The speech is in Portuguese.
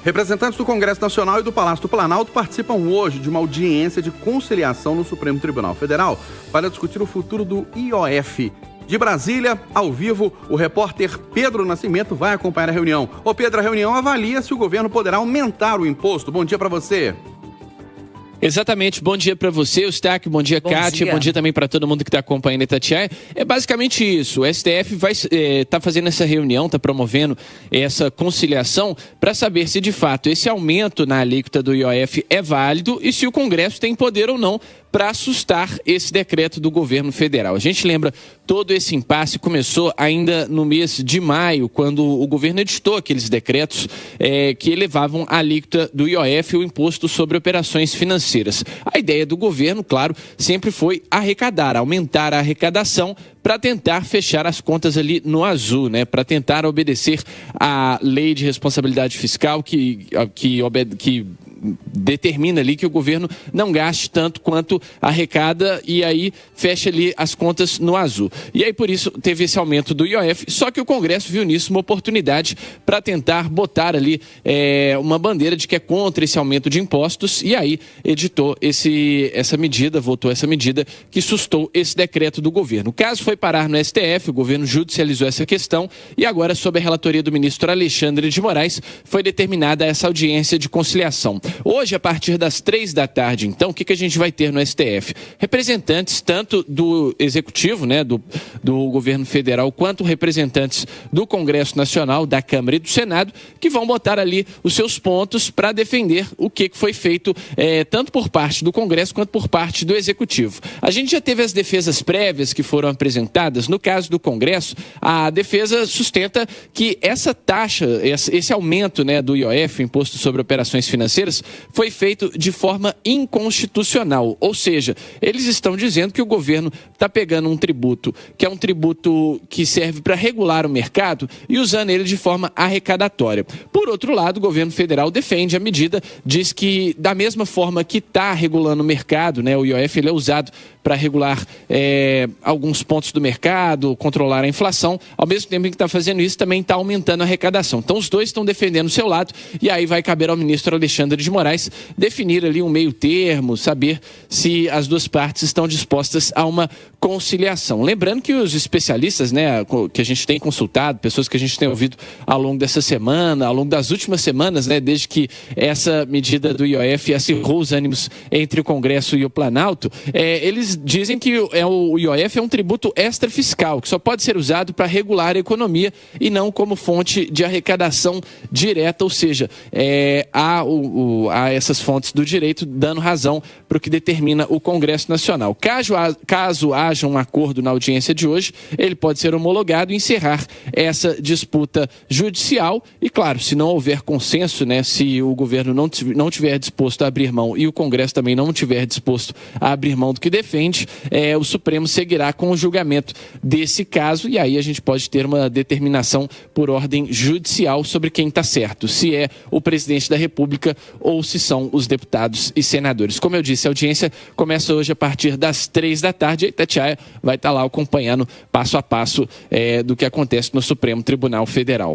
Representantes do Congresso Nacional e do Palácio do Planalto participam hoje de uma audiência de conciliação no Supremo Tribunal Federal para discutir o futuro do IOF. De Brasília, ao vivo, o repórter Pedro Nascimento vai acompanhar a reunião. Ô Pedro, a reunião avalia se o governo poderá aumentar o imposto. Bom dia para você. Exatamente, bom dia para você, Eustáquio, bom dia, Kátia, bom dia também para todo mundo que está acompanhando a Itatiaia. É basicamente isso, o STF vai tá fazendo essa reunião, está promovendo essa conciliação para saber se de fato esse aumento na alíquota do IOF é válido e se o Congresso tem poder ou não para assustar esse decreto do governo federal. A gente lembra, todo esse impasse começou ainda no mês de maio, quando o governo editou aqueles decretos que elevavam a alíquota do IOF, o imposto sobre operações financeiras. A ideia do governo, claro, sempre foi arrecadar, aumentar a arrecadação para tentar fechar as contas ali no azul, né? Para tentar obedecer à lei de responsabilidade fiscal que determina ali que o governo não gaste tanto quanto arrecada e aí fecha ali as contas no azul. E aí por isso teve esse aumento do IOF, só que o Congresso viu nisso uma oportunidade para tentar botar ali uma bandeira de que é contra esse aumento de impostos e aí editou essa medida, votou essa medida que sustou esse decreto do governo. O caso foi parar no STF, o governo judicializou essa questão e agora, sob a relatoria do ministro Alexandre de Moraes, foi determinada essa audiência de conciliação. Hoje, a partir das 15h, então, o que a gente vai ter no STF? Representantes tanto do Executivo, né, do governo federal, quanto representantes do Congresso Nacional, da Câmara e do Senado, que vão botar ali os seus pontos para defender o que foi feito tanto por parte do Congresso quanto por parte do Executivo. A gente já teve as defesas prévias que foram apresentadas. No caso do Congresso, a defesa sustenta que essa taxa, esse aumento, né, do IOF, Imposto sobre Operações Financeiras, foi feito de forma inconstitucional. Ou seja, eles estão dizendo que o governo está pegando um tributo que é um tributo que serve para regular o mercado e usando ele de forma arrecadatória. Por outro lado, o governo federal defende a medida, diz que da mesma forma que está regulando o mercado, né, o IOF ele é usado para regular alguns pontos do mercado, controlar a inflação, ao mesmo tempo que está fazendo isso, também está aumentando a arrecadação. Então, os dois estão defendendo o seu lado e aí vai caber ao ministro Alexandre de Moraes definir ali um meio termo, saber se as duas partes estão dispostas a uma conciliação. Lembrando que os especialistas, né, que a gente tem consultado, pessoas que a gente tem ouvido ao longo dessa semana, ao longo das últimas semanas, né, desde que essa medida do IOF acirrou os ânimos entre o Congresso e o Planalto, eles dizem que o IOF é um tributo extrafiscal, que só pode ser usado para regular a economia e não como fonte de arrecadação direta, ou seja, há essas fontes do direito dando razão para o que determina o Congresso Nacional. Caso haja um acordo na audiência de hoje, ele pode ser homologado e encerrar essa disputa judicial e, claro, se não houver consenso, né, se o governo não tiver disposto a abrir mão e o Congresso também não tiver disposto a abrir mão do que defende, o Supremo seguirá com o julgamento desse caso e aí a gente pode ter uma determinação por ordem judicial sobre quem está certo, se é o presidente da República ou se são os deputados e senadores. Como eu disse, a audiência começa hoje a partir das 15h e a Itatiaia vai estar lá acompanhando passo a passo do que acontece no Supremo Tribunal Federal.